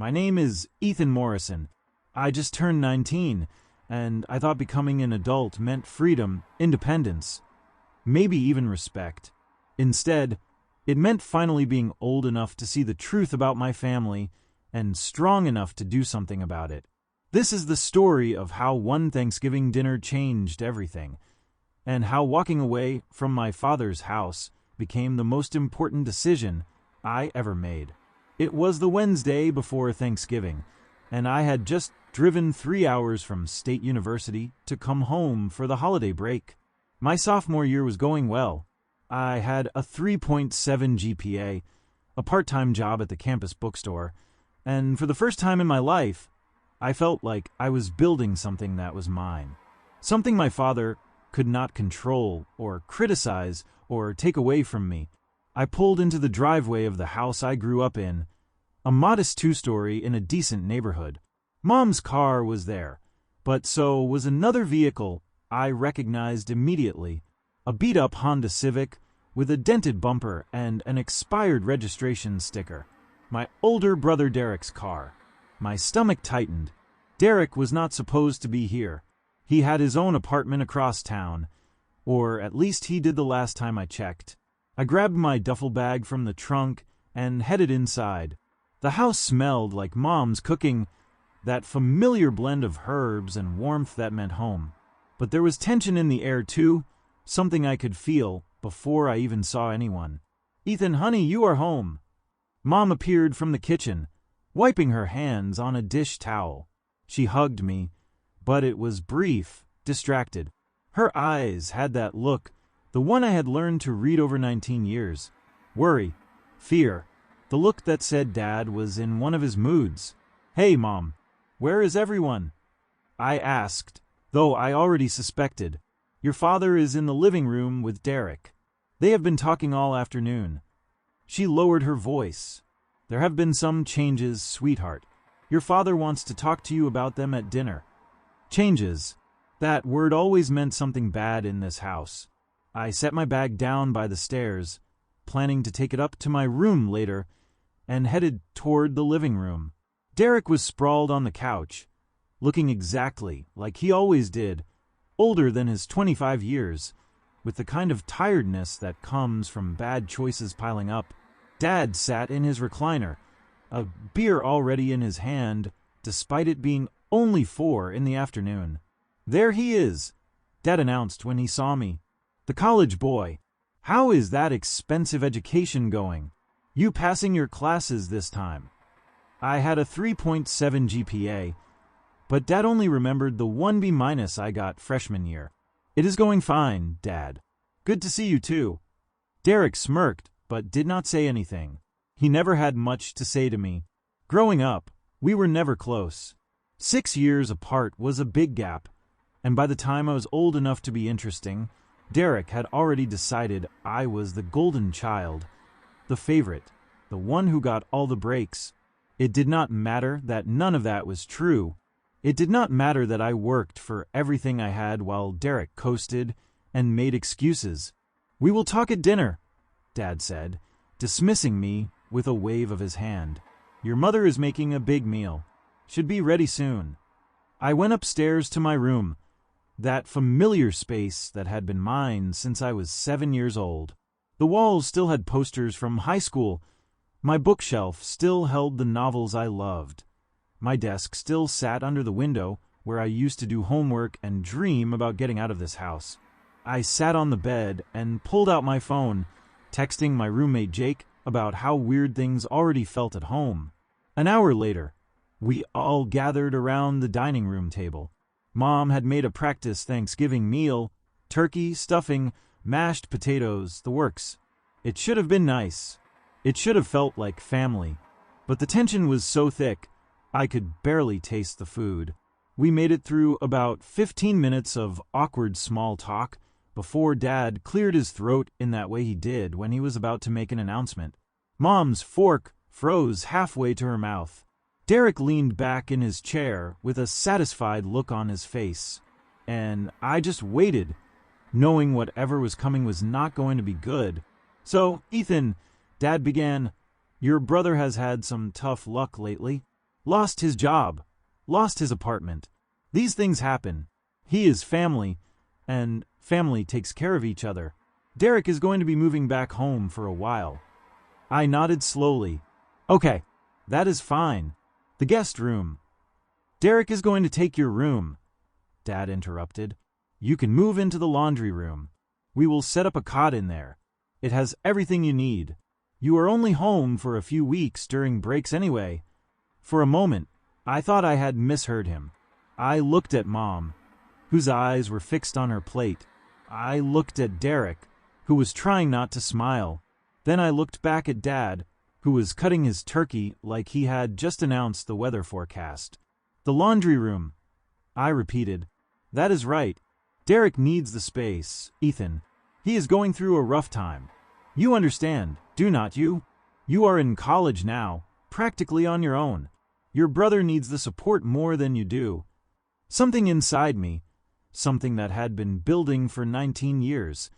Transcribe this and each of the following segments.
My name is Ethan Morrison. I just turned 19, and I thought becoming an adult meant freedom, independence, maybe even respect. Instead, it meant finally being old enough to see the truth about my family and strong enough to do something about it. This is the story of how one Thanksgiving dinner changed everything, and how walking away from my father's house became the most important decision I ever made. It was the Wednesday before Thanksgiving, and I had just driven 3 hours from State University to come home for the holiday break. My sophomore year was going well. I had a 3.7 GPA, a part-time job at the campus bookstore, and for the first time in my life, I felt like I was building something that was mine. Something my father could not control or criticize or take away from me. I pulled into the driveway of the house I grew up in, a modest two-story in a decent neighborhood. Mom's car was there, but so was another vehicle I recognized immediately, a beat-up Honda Civic with a dented bumper and an expired registration sticker. My older brother Derek's car. My stomach tightened. Derek was not supposed to be here. He had his own apartment across town, or at least he did the last time I checked. I grabbed my duffel bag from the trunk and headed inside. The house smelled like Mom's cooking, that familiar blend of herbs and warmth that meant home. But there was tension in the air too, something I could feel before I even saw anyone. "Ethan, honey, you are home." Mom appeared from the kitchen, wiping her hands on a dish towel. She hugged me, but it was brief, distracted. Her eyes had that look, the one I had learned to read over 19 years. Worry, fear, the look that said Dad was in one of his moods. "Hey, Mom, where is everyone?" I asked, though I already suspected. "Your father is in the living room with Derek. They have been talking all afternoon." She lowered her voice. "There have been some changes, sweetheart. Your father wants to talk to you about them at dinner." Changes. That word always meant something bad in this house. I set my bag down by the stairs, planning to take it up to my room later, and headed toward the living room. Derek was sprawled on the couch, looking exactly like he always did, older than his 25 years, with the kind of tiredness that comes from bad choices piling up. Dad sat in his recliner, a beer already in his hand, despite it being only 4 in the afternoon. "There he is," Dad announced when he saw me. "The college boy. How is that expensive education going? You passing your classes this time?" I had a 3.7 GPA, but Dad only remembered the 1 B- I got freshman year. "It is going fine, Dad. Good to see you too." Derek smirked, but did not say anything. He never had much to say to me. Growing up, we were never close. 6 years apart was a big gap, and by the time I was old enough to be interesting, Derek had already decided I was the golden child, the favorite, the one who got all the breaks. It did not matter that none of that was true. It did not matter that I worked for everything I had while Derek coasted and made excuses. "We will talk at dinner," Dad said, dismissing me with a wave of his hand. "Your mother is making a big meal. Should be ready soon." I went upstairs to my room, that familiar space that had been mine since I was 7 years old. The walls still had posters from high school. My bookshelf still held the novels I loved. My desk still sat under the window where I used to do homework and dream about getting out of this house. I sat on the bed and pulled out my phone, texting my roommate Jake about how weird things already felt at home. An hour later, we all gathered around the dining room table. Mom had made a practice Thanksgiving meal, turkey, stuffing, mashed potatoes, the works. It should have been nice. It should have felt like family. But the tension was so thick, I could barely taste the food. We made it through about 15 minutes of awkward small talk before Dad cleared his throat in that way he did when he was about to make an announcement. Mom's fork froze halfway to her mouth. Derek leaned back in his chair with a satisfied look on his face, and I just waited, knowing whatever was coming was not going to be good. "So, Ethan," Dad began, "your brother has had some tough luck lately." lost his job, lost his apartment. These things happen. He is family, and family takes care of each other. Derek is going to be moving back home for a while. I nodded slowly. Okay, that is fine. The guest room. Derek is going to take your room, Dad interrupted. You can move into the laundry room. We will set up a cot in there. It has everything you need. You are only home for a few weeks during breaks anyway. For a moment, I thought I had misheard him. I looked at Mom, whose eyes were fixed on her plate. I looked at Derek, who was trying not to smile. Then I looked back at Dad, who was cutting his turkey like he had just announced the weather forecast. The laundry room, I repeated. That is right. Derek needs the space, Ethan. He is going through a rough time. You understand, do not you? You are in college now, practically on your own. Your brother needs the support more than you do. Something inside me, something that had been building for 19 years,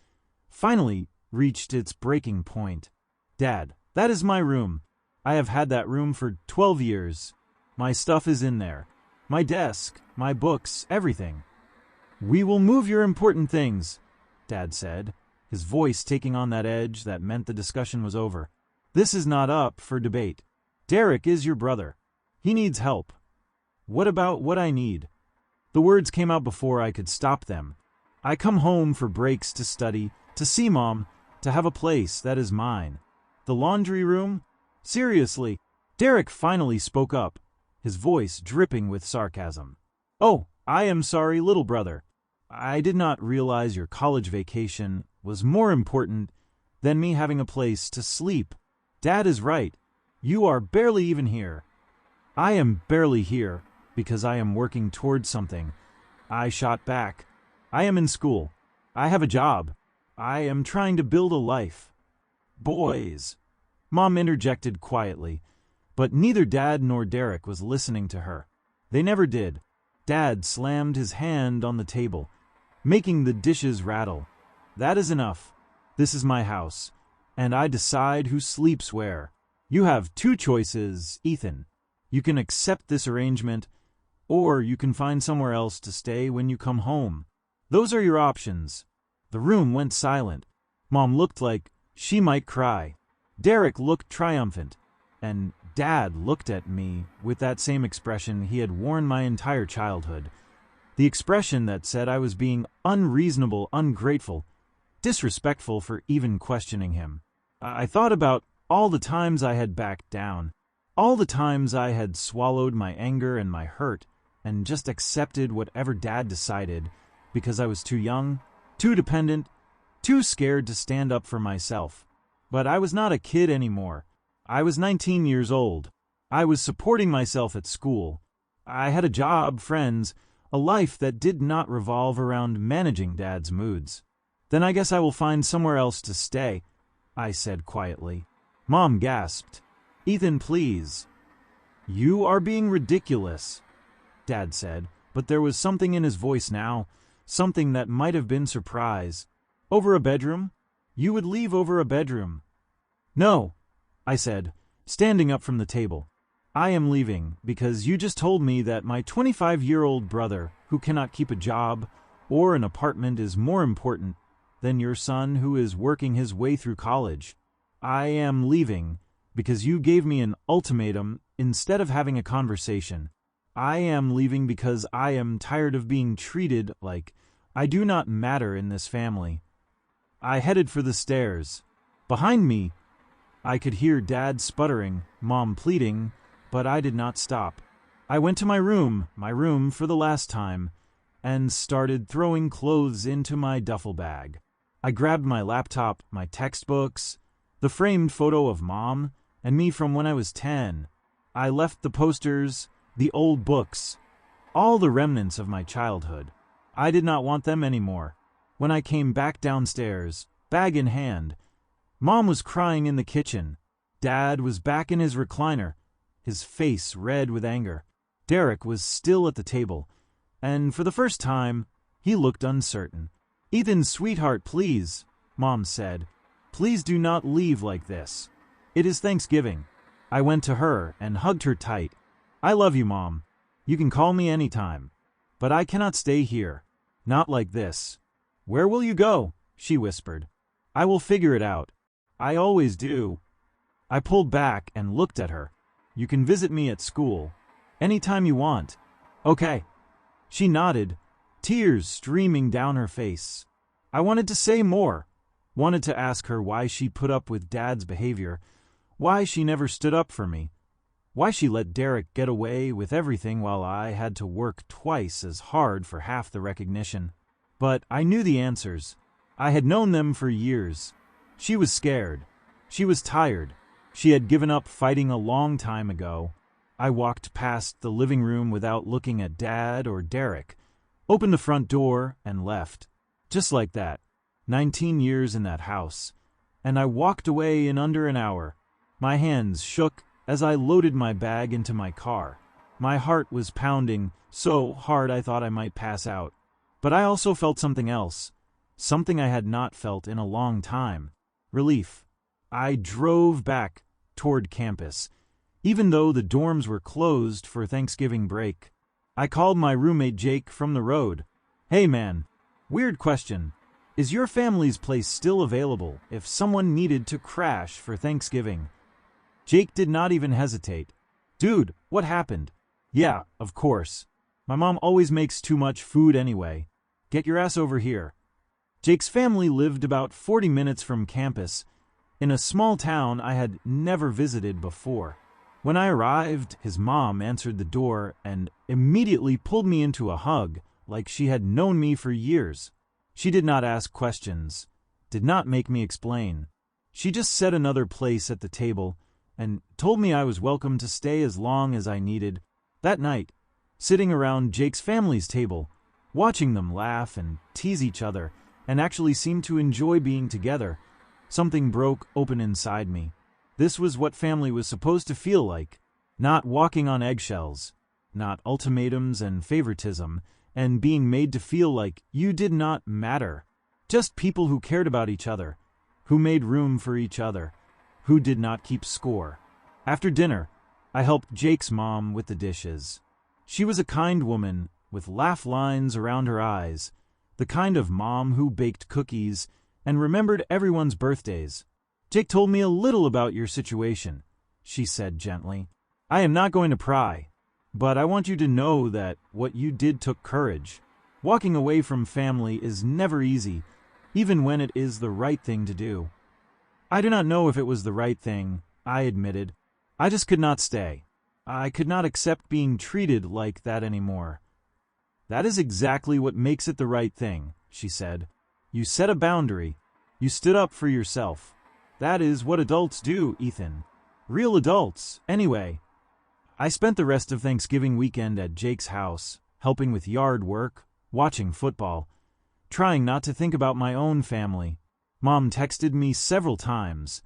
finally reached its breaking point. Dad, that is my room. I have had that room for 12 years. My stuff is in there. My desk, my books, everything. We will move your important things, Dad said, his voice taking on that edge that meant the discussion was over. This is not up for debate. Derek is your brother. He needs help. What about what I need? The words came out before I could stop them. I come home for breaks to study, to see Mom, to have a place that is mine. The laundry room? Seriously, Derek finally spoke up, his voice dripping with sarcasm. Oh, I am sorry, little brother. I did not realize your college vacation was more important than me having a place to sleep. Dad is right. You are barely even here. I am barely here because I am working towards something. I shot back. I am in school. I have a job. I am trying to build a life. Boys, Mom interjected quietly, but neither Dad nor Derek was listening to her. They never did. Dad slammed his hand on the table, making the dishes rattle. That is enough. This is my house, and I decide who sleeps where. You have two choices, Ethan. You can accept this arrangement, or you can find somewhere else to stay when you come home. Those are your options. The room went silent. Mom looked like she might cry. Derek looked triumphant, and Dad looked at me with that same expression he had worn my entire childhood. The expression that said I was being unreasonable, ungrateful, disrespectful for even questioning him. I thought about all the times I had backed down, all the times I had swallowed my anger and my hurt and just accepted whatever Dad decided because I was too young, too dependent, too scared to stand up for myself. But I was not a kid anymore. I was 19 years old. I was supporting myself at school. I had a job, friends, a life that did not revolve around managing Dad's moods. Then I guess I will find somewhere else to stay, I said quietly. Mom gasped. Ethan, please. You are being ridiculous, Dad said, but there was something in his voice now, something that might have been surprise. Over a bedroom? You would leave over a bedroom. No, I said, standing up from the table. I am leaving because you just told me that my 25-year-old brother who cannot keep a job or an apartment is more important than your son who is working his way through college. I am leaving because you gave me an ultimatum instead of having a conversation. I am leaving because I am tired of being treated like I do not matter in this family. I headed for the stairs. Behind me, I could hear Dad sputtering, Mom pleading, but I did not stop. I went to my room for the last time, and started throwing clothes into my duffel bag. I grabbed my laptop, my textbooks, the framed photo of Mom and me from when I was 10. I left the posters, the old books, all the remnants of my childhood. I did not want them anymore. When I came back downstairs, bag in hand, Mom was crying in the kitchen. Dad was back in his recliner, his face red with anger. Derek was still at the table, and for the first time, he looked uncertain. Ethan, sweetheart, please, Mom said. Please do not leave like this. It is Thanksgiving. I went to her and hugged her tight. I love you, Mom. You can call me anytime. But I cannot stay here. Not like this. Where will you go? She whispered. I will figure it out. I always do. I pulled back and looked at her. You can visit me at school. Anytime you want. Okay. She nodded, tears streaming down her face. I wanted to say more. Wanted to ask her why she put up with Dad's behavior, why she never stood up for me, why she let Derek get away with everything while I had to work twice as hard for half the recognition. But I knew the answers. I had known them for years. She was scared. She was tired. She had given up fighting a long time ago. I walked past the living room without looking at Dad or Derek, opened the front door, and left. Just like that. 19 years in that house. And I walked away in under an hour. My hands shook as I loaded my bag into my car. My heart was pounding so hard I thought I might pass out. But I also felt something else. Something I had not felt in a long time. Relief. I drove back toward campus, even though the dorms were closed for Thanksgiving break. I called my roommate Jake from the road. Hey man, weird question. Is your family's place still available if someone needed to crash for Thanksgiving? Jake did not even hesitate. Dude, what happened? Yeah, of course. My mom always makes too much food anyway. Get your ass over here. Jake's family lived about 40 minutes from campus, in a small town I had never visited before. When I arrived, his mom answered the door and immediately pulled me into a hug, like she had known me for years. She did not ask questions, did not make me explain. She just set another place at the table and told me I was welcome to stay as long as I needed. That night, sitting around Jake's family's table, watching them laugh and tease each other, and actually seem to enjoy being together, something broke open inside me. This was what family was supposed to feel like. Not walking on eggshells, not ultimatums and favoritism, and being made to feel like you did not matter. Just people who cared about each other, who made room for each other, who did not keep score. After dinner, I helped Jake's mom with the dishes. She was a kind woman with laugh lines around her eyes, the kind of mom who baked cookies and remembered everyone's birthdays. Jake told me a little about your situation, she said gently. I am not going to pry, but I want you to know that what you did took courage. Walking away from family is never easy, even when it is the right thing to do. I do not know if it was the right thing, I admitted. I just could not stay. I could not accept being treated like that anymore. That is exactly what makes it the right thing, she said. You set a boundary. You stood up for yourself. That is what adults do, Ethan. Real adults, anyway. I spent the rest of Thanksgiving weekend at Jake's house, helping with yard work, watching football, trying not to think about my own family. Mom texted me several times,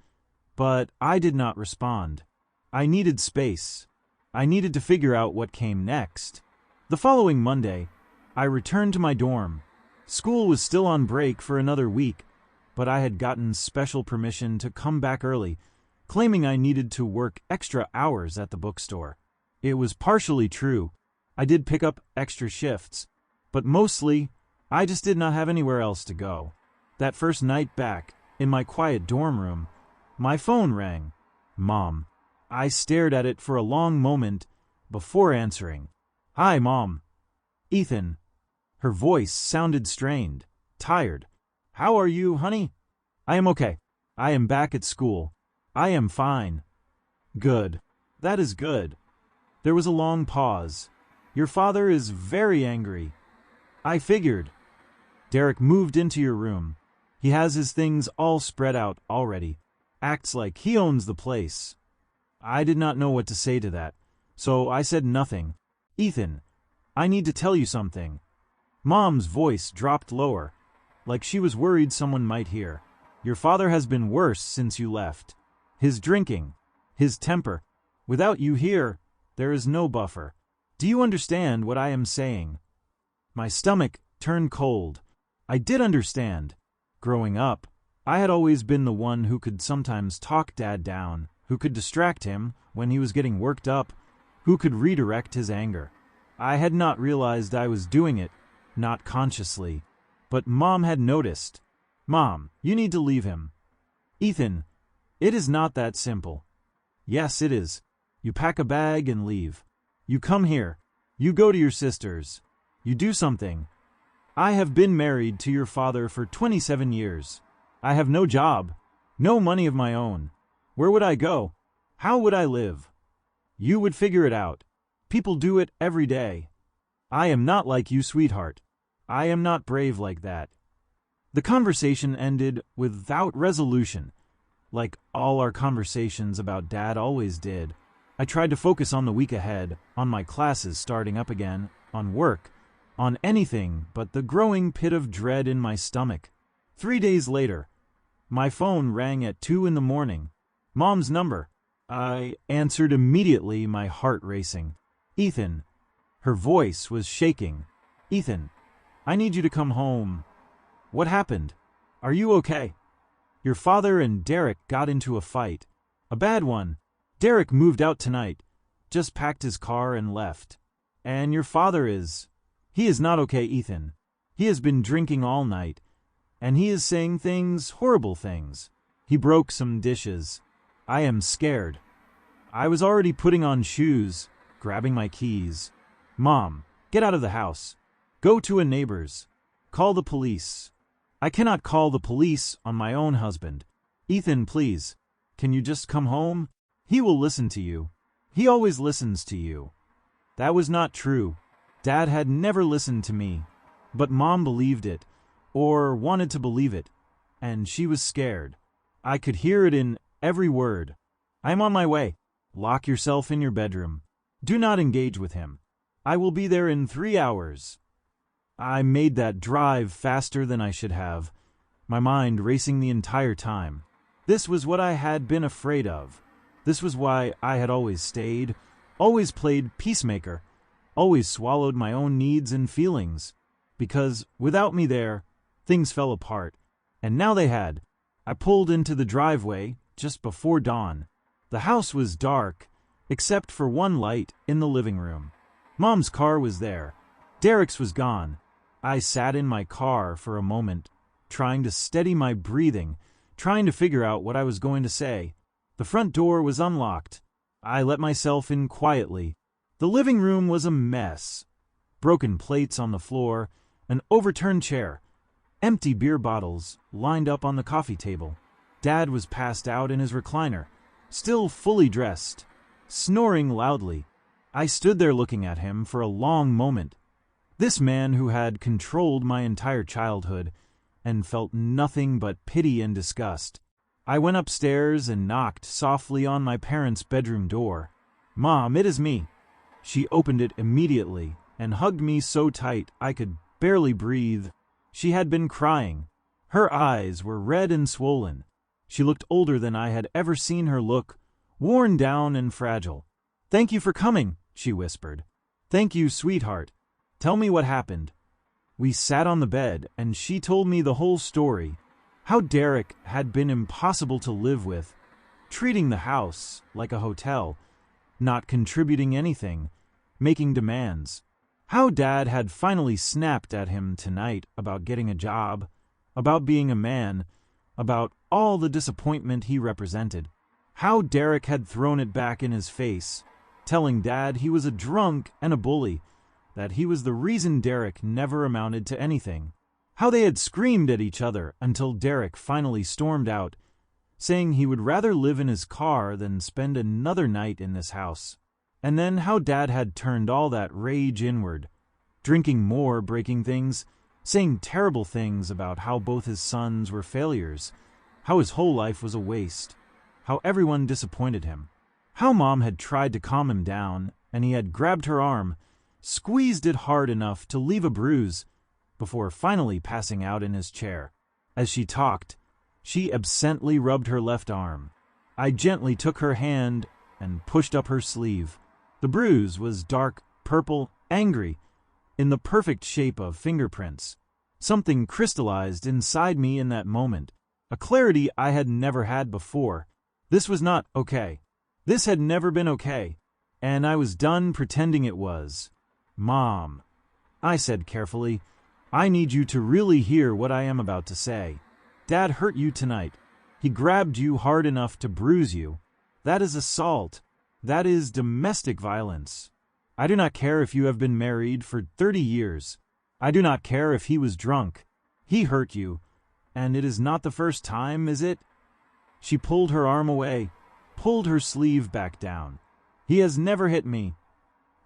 but I did not respond. I needed space. I needed to figure out what came next. The following Monday, I returned to my dorm. School was still on break for another week, but I had gotten special permission to come back early, claiming I needed to work extra hours at the bookstore. It was partially true. I did pick up extra shifts, but mostly, I just did not have anywhere else to go. That first night back, in my quiet dorm room, my phone rang. Mom. I stared at it for a long moment before answering. Hi, Mom. Ethan. Her voice sounded strained, tired. How are you, honey? I am okay. I am back at school. I am fine. Good. That is good. There was a long pause. Your father is very angry. I figured. Derek moved into your room. He has his things all spread out already. Acts like he owns the place. I did not know what to say to that, so I said nothing. Ethan, I need to tell you something. Mom's voice dropped lower, like she was worried someone might hear. Your father has been worse since you left. His drinking, his temper. Without you here, there is no buffer. Do you understand what I am saying? My stomach turned cold. I did understand. Growing up, I had always been the one who could sometimes talk Dad down, who could distract him when he was getting worked up, who could redirect his anger. I had not realized I was doing it, not consciously, but Mom had noticed. Mom, you need to leave him. Ethan, it is not that simple. Yes, it is. You pack a bag and leave. You come here. You go to your sister's. You do something. I have been married to your father for 27 years. I have no job, no money of my own. Where would I go? How would I live? You would figure it out. People do it every day. I am not like you, sweetheart. I am not brave like that. The conversation ended without resolution, like all our conversations about Dad always did. I tried to focus on the week ahead, on my classes starting up again, on work, on anything but the growing pit of dread in my stomach. 3 days later, my phone rang at 2 in the morning. Mom's number. I answered immediately, my heart racing. Ethan. Her voice was shaking. Ethan, I need you to come home. What happened? Are you okay? Your father and Derek got into a fight. A bad one. Derek moved out tonight. Just packed his car and left. And your father he is not okay, Ethan. He has been drinking all night. And he is saying things, horrible things. He broke some dishes. I am scared. I was already putting on shoes, grabbing my keys. Mom, get out of the house. Go to a neighbor's. Call the police. I cannot call the police on my own husband. Ethan, please. Can you just come home? He will listen to you. He always listens to you. That was not true. Dad had never listened to me. But Mom believed it, or wanted to believe it, and she was scared. I could hear it in every word. I am on my way. Lock yourself in your bedroom. Do not engage with him. I will be there in 3 hours. I made that drive faster than I should have, my mind racing the entire time. This was what I had been afraid of. This was why I had always stayed, always played peacemaker, always swallowed my own needs and feelings. Because without me there, things fell apart. And now they had. I pulled into the driveway just before dawn. The house was dark, except for one light in the living room. Mom's car was there. Derek's was gone. I sat in my car for a moment, trying to steady my breathing, trying to figure out what I was going to say. The front door was unlocked. I let myself in quietly. The living room was a mess. Broken plates on the floor, an overturned chair, empty beer bottles lined up on the coffee table. Dad was passed out in his recliner, still fully dressed, snoring loudly. I stood there looking at him for a long moment. This man who had controlled my entire childhood and felt nothing but pity and disgust. I went upstairs and knocked softly on my parents' bedroom door. Mom, it is me. She opened it immediately and hugged me so tight I could barely breathe. She had been crying. Her eyes were red and swollen. She looked older than I had ever seen her look, worn down and fragile. Thank you for coming, she whispered. Thank you, sweetheart. Tell me what happened. We sat on the bed, and she told me the whole story. How Derek had been impossible to live with, treating the house like a hotel, not contributing anything, making demands. How Dad had finally snapped at him tonight about getting a job, about being a man, about all the disappointment he represented. How Derek had thrown it back in his face, telling Dad he was a drunk and a bully, that he was the reason Derek never amounted to anything. How they had screamed at each other until Derek finally stormed out, saying he would rather live in his car than spend another night in this house. And then how Dad had turned all that rage inward, drinking more, breaking things, saying terrible things about how both his sons were failures, how his whole life was a waste, how everyone disappointed him. How Mom had tried to calm him down, and he had grabbed her arm, squeezed it hard enough to leave a bruise, before finally passing out in his chair. As she talked, she absently rubbed her left arm. I gently took her hand and pushed up her sleeve. The bruise was dark, purple, angry, in the perfect shape of fingerprints. Something crystallized inside me in that moment, a clarity I had never had before. This was not okay. This had never been okay. and I was done pretending it was. Mom, I said carefully, I need you to really hear what I am about to say. Dad hurt you tonight. He grabbed you hard enough to bruise you. That is assault. That is domestic violence. I do not care if you have been married for 30 years. I do not care if he was drunk. He hurt you. And it is not the first time, is it? She pulled her arm away, pulled her sleeve back down. He has never hit me.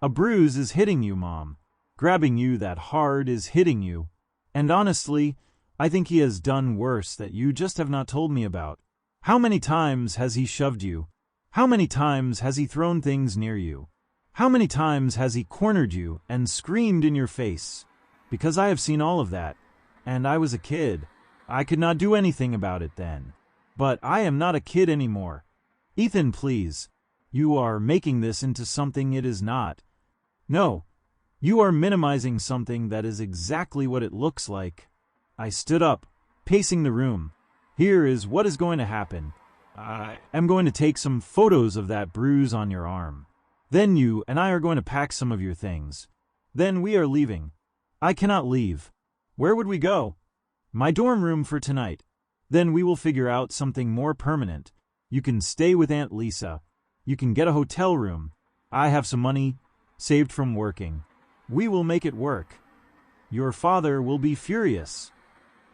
A bruise is hitting you, Mom. Grabbing you that hard is hitting you. And honestly, I think he has done worse that you just have not told me about. How many times has he shoved you? How many times has he thrown things near you? How many times has he cornered you and screamed in your face? Because I have seen all of that, and I was a kid. I could not do anything about it then. But I am not a kid anymore. Ethan, please. You are making this into something it is not. No, you are minimizing something that is exactly what it looks like. I stood up, pacing the room. Here is what is going to happen. I am going to take some photos of that bruise on your arm. Then you and I are going to pack some of your things. Then we are leaving. I cannot leave. Where would we go? My dorm room for tonight. Then we will figure out something more permanent. You can stay with Aunt Lisa. You can get a hotel room. I have some money saved from working. We will make it work. Your father will be furious.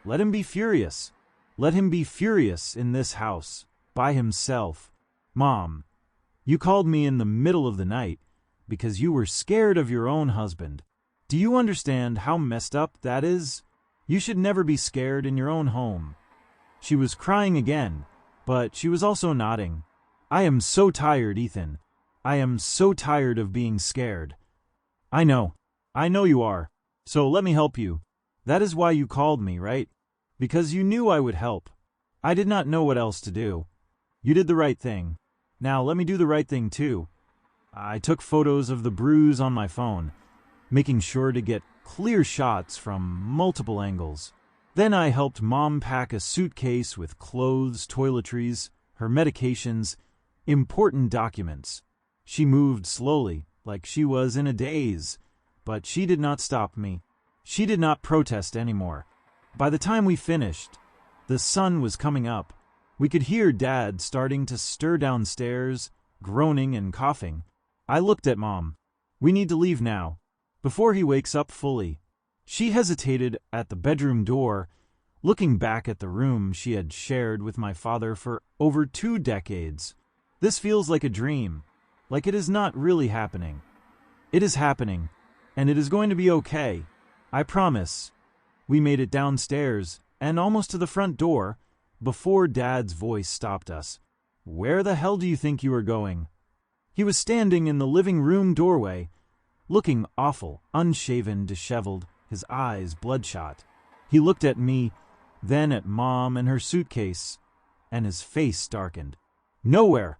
Let him be furious. Let him be furious in this house, by himself. Mom, you called me in the middle of the night because you were scared of your own husband. Do you understand how messed up that is? You should never be scared in your own home. She was crying again, but she was also nodding. I am so tired, Ethan. I am so tired of being scared. I know you are. So let me help you. That is why you called me, right? Because you knew I would help. I did not know what else to do. You did the right thing. Now let me do the right thing too. I took photos of the bruise on my phone, making sure to get clear shots from multiple angles. Then I helped Mom pack a suitcase with clothes, toiletries, her medications, important documents. She moved slowly, like she was in a daze, but she did not stop me. She did not protest anymore. By the time we finished, the sun was coming up. We could hear Dad starting to stir downstairs, groaning and coughing. I looked at Mom. We need to leave now, before he wakes up fully. She hesitated at the bedroom door, looking back at the room she had shared with my father for over 2 decades. This feels like a dream, like it is not really happening. It is happening, and it is going to be okay. I promise. We made it downstairs, and almost to the front door, before Dad's voice stopped us. Where the hell do you think you are going? He was standing in the living room doorway, looking awful, unshaven, disheveled, his eyes bloodshot. He looked at me, then at Mom and her suitcase, and his face darkened. Nowhere,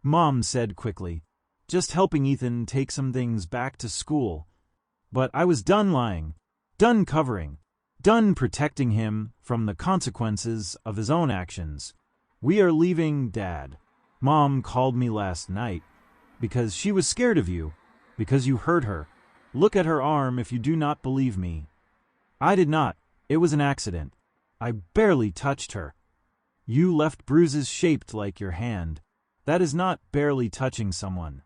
Mom said quickly. Just helping Ethan take some things back to school. But I was done lying, done covering, done protecting him from the consequences of his own actions. We are leaving, Dad. Mom called me last night because she was scared of you, because you hurt her. Look at her arm if you do not believe me. I did not. It was an accident. I barely touched her. You left bruises shaped like your hand. That is not barely touching someone.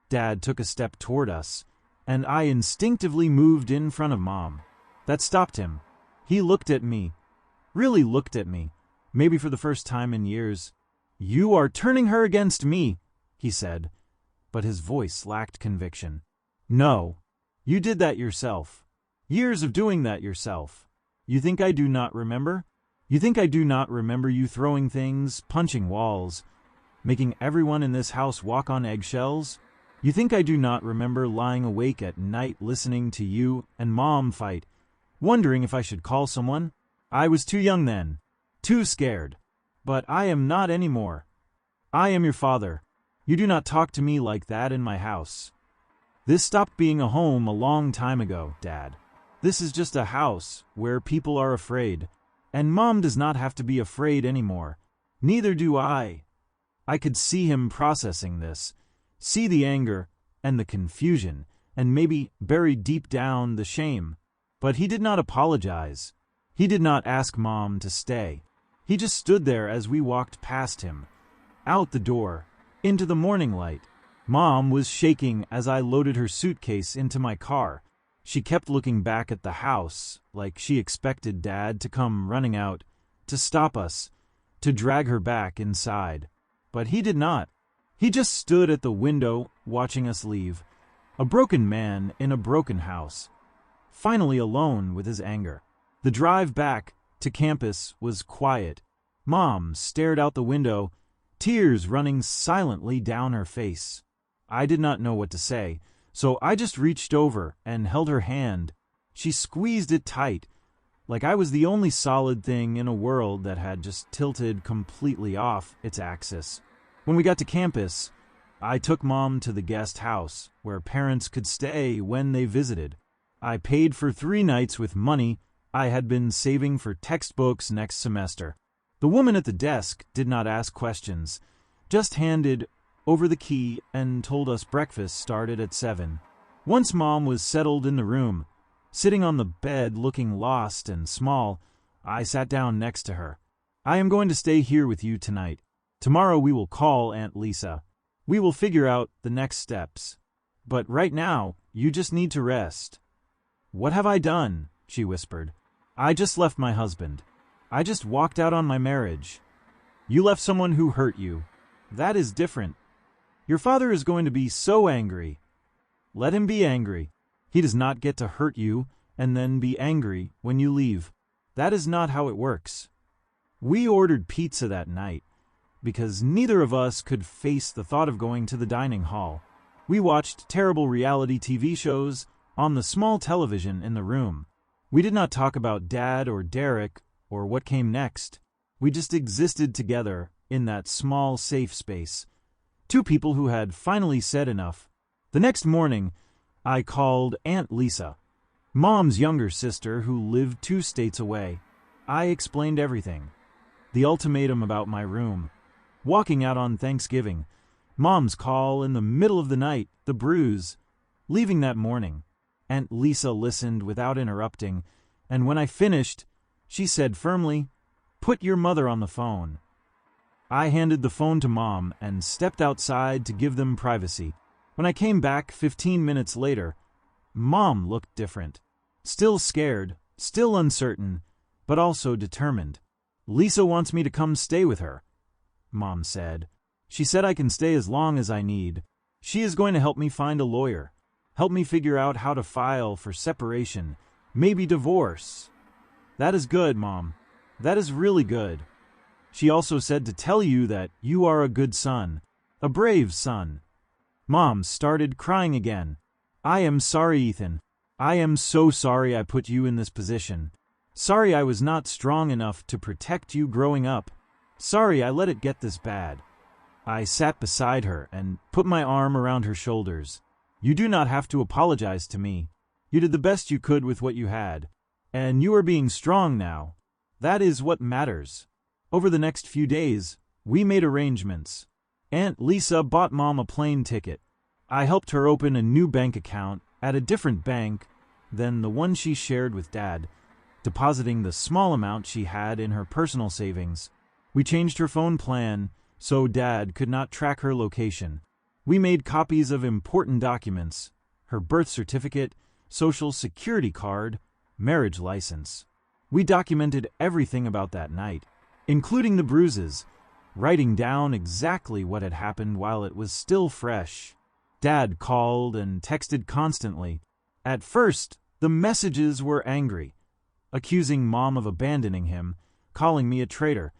Dad took a step toward us, and I instinctively moved in front of Mom. That stopped him. He looked at me, really looked at me, maybe for the first time in years. You are turning her against me, he said, but his voice lacked conviction. No, you did that yourself. Years of doing that yourself. You think I do not remember? You think I do not remember you throwing things, punching walls, making everyone in this house walk on eggshells? You think I do not remember lying awake at night listening to you and Mom fight, wondering if I should call someone? I was too young then, too scared. But I am not anymore. I am your father. You do not talk to me like that in my house. This stopped being a home a long time ago, Dad. This is just a house where people are afraid, and Mom does not have to be afraid anymore. Neither do I. I could see him processing this, see the anger and the confusion, and maybe buried deep down the shame. But he did not apologize. He did not ask Mom to stay. He just stood there as we walked past him, out the door, into the morning light. Mom was shaking as I loaded her suitcase into my car. She kept looking back at the house, like she expected Dad to come running out, to stop us, to drag her back inside. But he did not. He just stood at the window, watching us leave. A broken man in a broken house, finally alone with his anger. The drive back to campus was quiet. Mom stared out the window, tears running silently down her face. I did not know what to say, so I just reached over and held her hand. She squeezed it tight, like I was the only solid thing in a world that had just tilted completely off its axis. When we got to campus, I took Mom to the guest house, where parents could stay when they visited. I paid for 3 nights with money I had been saving for textbooks next semester. The woman at the desk did not ask questions, just handed over the key and told us breakfast started at 7. Once Mom was settled in the room, sitting on the bed looking lost and small, I sat down next to her. I am going to stay here with you tonight. Tomorrow we will call Aunt Lisa. We will figure out the next steps. But right now, you just need to rest. What have I done? She whispered. I just left my husband. I just walked out on my marriage. You left someone who hurt you. That is different. Your father is going to be so angry. Let him be angry. He does not get to hurt you and then be angry when you leave. That is not how it works. We ordered pizza that night because neither of us could face the thought of going to the dining hall. We watched terrible reality TV shows on the small television in the room. We did not talk about Dad or Derek or what came next. We just existed together in that small, safe space. 2 people who had finally said enough. The next morning, I called Aunt Lisa, Mom's younger sister who lived 2 states away. I explained everything. The ultimatum about my room, walking out on Thanksgiving, Mom's call in the middle of the night, the bruise, leaving that morning. Aunt Lisa listened without interrupting, and when I finished, she said firmly, "Put your mother on the phone." I handed the phone to Mom and stepped outside to give them privacy. When I came back 15 minutes later, Mom looked different. Still scared, still uncertain, but also determined. "Lisa wants me to come stay with her," Mom said. "She said I can stay as long as I need. She is going to help me find a lawyer. Help me figure out how to file for separation, maybe divorce." "That is good, Mom. That is really good. She also said to tell you that you are a good son, a brave son." Mom started crying again. "I am sorry, Ethan. I am so sorry I put you in this position. Sorry I was not strong enough to protect you growing up. Sorry I let it get this bad." I sat beside her and put my arm around her shoulders. "You do not have to apologize to me. You did the best you could with what you had. And you are being strong now. That is what matters." Over the next few days, we made arrangements. Aunt Lisa bought Mom a plane ticket. I helped her open a new bank account at a different bank than the one she shared with Dad, depositing the small amount she had in her personal savings. We changed her phone plan so Dad could not track her location. We made copies of important documents, her birth certificate, social security card, marriage license. We documented everything about that night, including the bruises, writing down exactly what had happened while it was still fresh. Dad called and texted constantly. At first, the messages were angry, accusing Mom of abandoning him, calling me a traitor,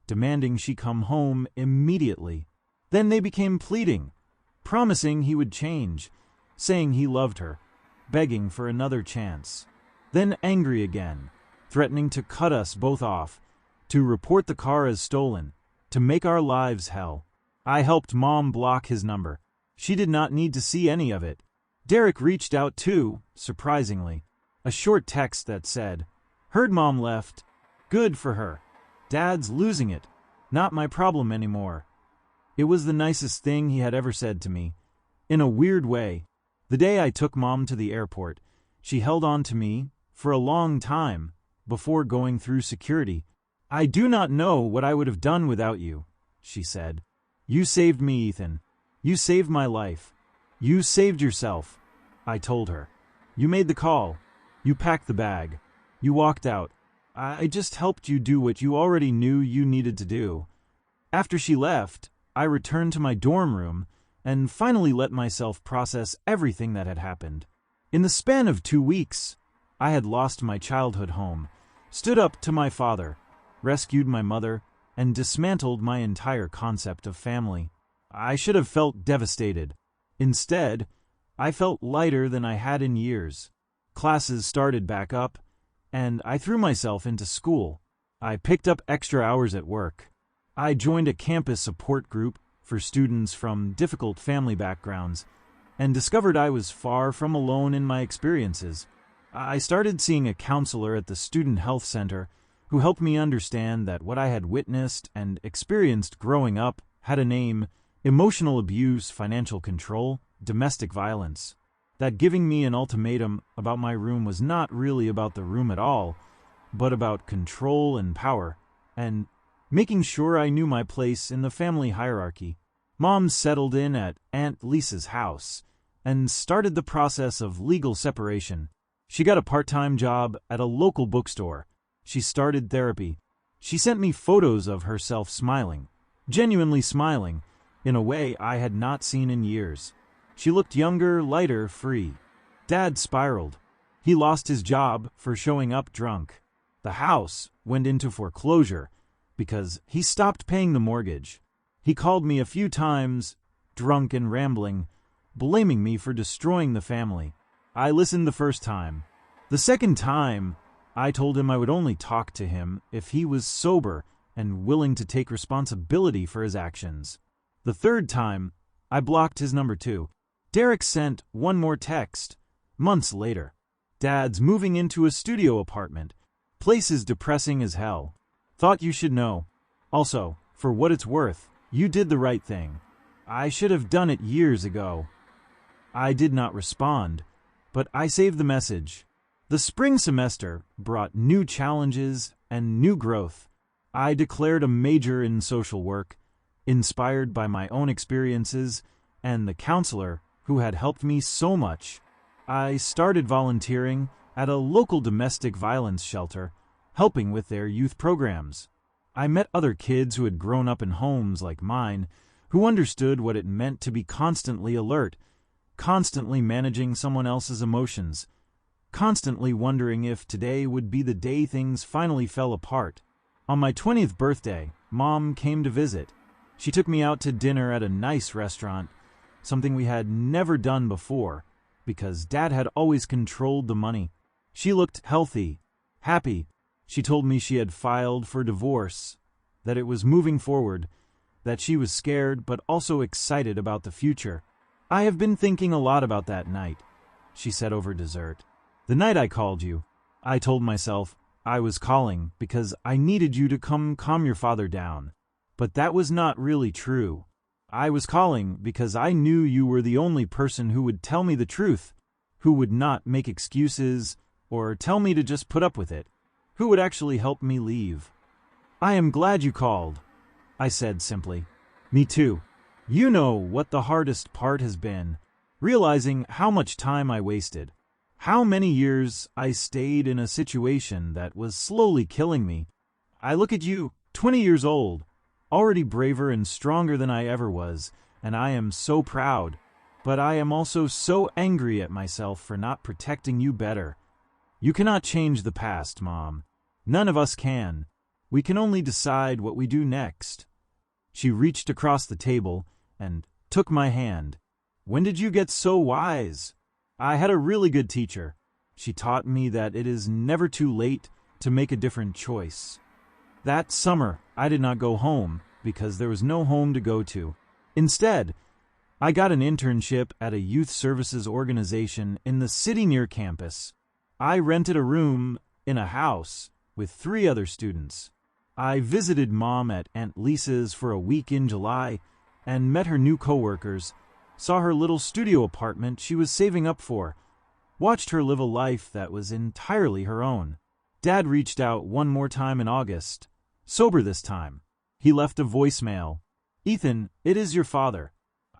demanding she come home immediately. Then they became pleading, promising he would change, saying he loved her, begging for another chance. Then angry again, threatening to cut us both off, to report the car as stolen, to make our lives hell. I helped Mom block his number. She did not need to see any of it. Derek reached out too, surprisingly. A short text that said, "Heard Mom left. Good for her. Dad's losing it. Not my problem anymore." It was the nicest thing he had ever said to me. In a weird way, the day I took Mom to the airport, she held on to me for a long time before going through security. "I do not know what I would have done without you," she said. "You saved me, Ethan. You saved my life. You saved yourself," I told her. "You made the call. You packed the bag. You walked out. I just helped you do what you already knew you needed to do." After she left, I returned to my dorm room and finally let myself process everything that had happened. In the span of 2 weeks, I had lost my childhood home, stood up to my father, rescued my mother, and dismantled my entire concept of family. I should have felt devastated. Instead, I felt lighter than I had in years. Classes started back up, and I threw myself into school. I picked up extra hours at work. I joined a campus support group for students from difficult family backgrounds, and discovered I was far from alone in my experiences. I started seeing a counselor at the student health center who helped me understand that what I had witnessed and experienced growing up had a name: emotional abuse, financial control, domestic violence. That giving me an ultimatum about my room was not really about the room at all, but about control and power, and making sure I knew my place in the family hierarchy. Mom settled in at Aunt Lisa's house and started the process of legal separation. She got a part-time job at a local bookstore. She started therapy. She sent me photos of herself smiling, genuinely smiling, in a way I had not seen in years. She looked younger, lighter, free. Dad spiraled. He lost his job for showing up drunk. The house went into foreclosure because he stopped paying the mortgage. He called me a few times, drunk and rambling, blaming me for destroying the family. I listened the first time. The second time, I told him I would only talk to him if he was sober and willing to take responsibility for his actions. The third time, I blocked his number too. Derek sent one more text, months later. "Dad's moving into a studio apartment. Place is depressing as hell. Thought you should know. Also, for what it's worth, you did the right thing. I should have done it years ago." I did not respond, but I saved the message. The spring semester brought new challenges and new growth. I declared a major in social work, inspired by my own experiences and the counselor who had helped me so much. I started volunteering at a local domestic violence shelter, helping with their youth programs. I met other kids who had grown up in homes like mine, who understood what it meant to be constantly alert, constantly managing someone else's emotions, constantly wondering if today would be the day things finally fell apart. On my 20th birthday, Mom came to visit. She took me out to dinner at a nice restaurant, something we had never done before, because Dad had always controlled the money. She looked healthy, happy. She told me she had filed for divorce, that it was moving forward, that she was scared but also excited about the future. "I have been thinking a lot about that night," she said over dessert. "The night I called you." I told myself I was calling because I needed you to come calm your father down. But that was not really true. I was calling because I knew you were the only person who would tell me the truth, who would not make excuses or tell me to just put up with it, who would actually help me leave. "I am glad you called," I said simply. "Me too. You know what the hardest part has been, realizing how much time I wasted, how many years I stayed in a situation that was slowly killing me. I look at you, 20 years old, already braver and stronger than I ever was, and I am so proud, but I am also so angry at myself for not protecting you better. You cannot change the past, Mom. None of us can. We can only decide what we do next." She reached across the table and took my hand. "When did you get so wise?" "I had a really good teacher. She taught me that it is never too late to make a different choice." That summer, I did not go home because there was no home to go to. Instead, I got an internship at a youth services organization in the city near campus. I rented a room in a house with 3 other students. I visited Mom at Aunt Lisa's for a week in July and met her new coworkers, saw her little studio apartment she was saving up for, watched her live a life that was entirely her own. Dad reached out one more time in August, sober this time. He left a voicemail. "Ethan, it is your father.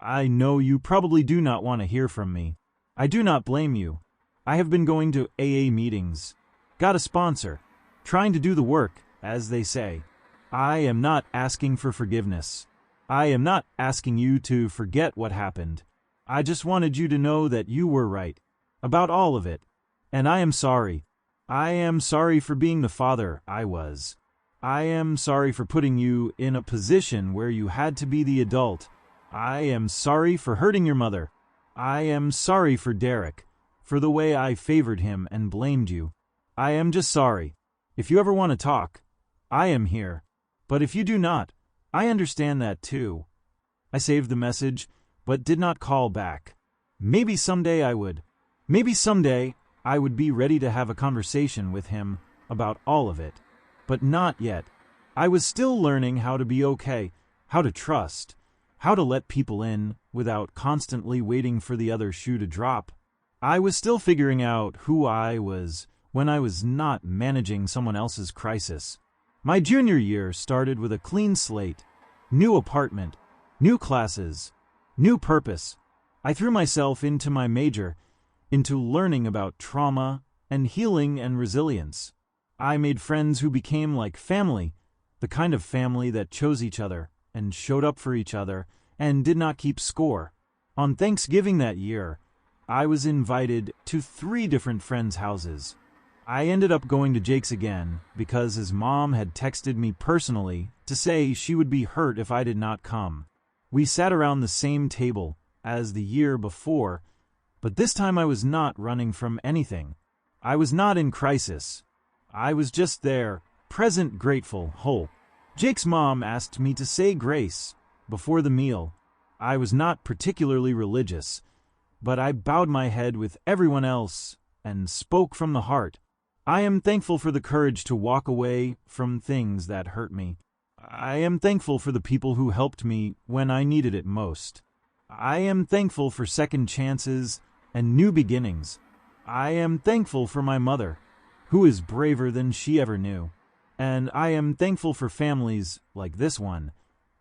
I know you probably do not want to hear from me. I do not blame you. I have been going to AA meetings, got a sponsor, trying to do the work, as they say. I am not asking for forgiveness. I am not asking you to forget what happened. I just wanted you to know that you were right about all of it. And I am sorry. I am sorry for being the father I was. I am sorry for putting you in a position where you had to be the adult. I am sorry for hurting your mother. I am sorry for Derek, for the way I favored him and blamed you. I am just sorry. If you ever want to talk, I am here. But if you do not, I understand that too." I saved the message, but did not call back. Maybe someday I would. Maybe someday I would be ready to have a conversation with him about all of it. But not yet. I was still learning how to be okay, how to trust, how to let people in without constantly waiting for the other shoe to drop. I was still figuring out who I was when I was not managing someone else's crisis. My junior year started with a clean slate, new apartment, new classes, new purpose. I threw myself into my major, into learning about trauma and healing and resilience. I made friends who became like family, the kind of family that chose each other and showed up for each other and did not keep score. On Thanksgiving that year, I was invited to 3 different friends' houses. I ended up going to Jake's again because his mom had texted me personally to say she would be hurt if I did not come. We sat around the same table as the year before, but this time I was not running from anything. I was not in crisis. I was just there, present, grateful, whole. Jake's mom asked me to say grace before the meal. I was not particularly religious, but I bowed my head with everyone else and spoke from the heart. I am thankful for the courage to walk away from things that hurt me. I am thankful for the people who helped me when I needed it most. I am thankful for second chances and new beginnings. I am thankful for my mother, who is braver than she ever knew. And I am thankful for families like this one,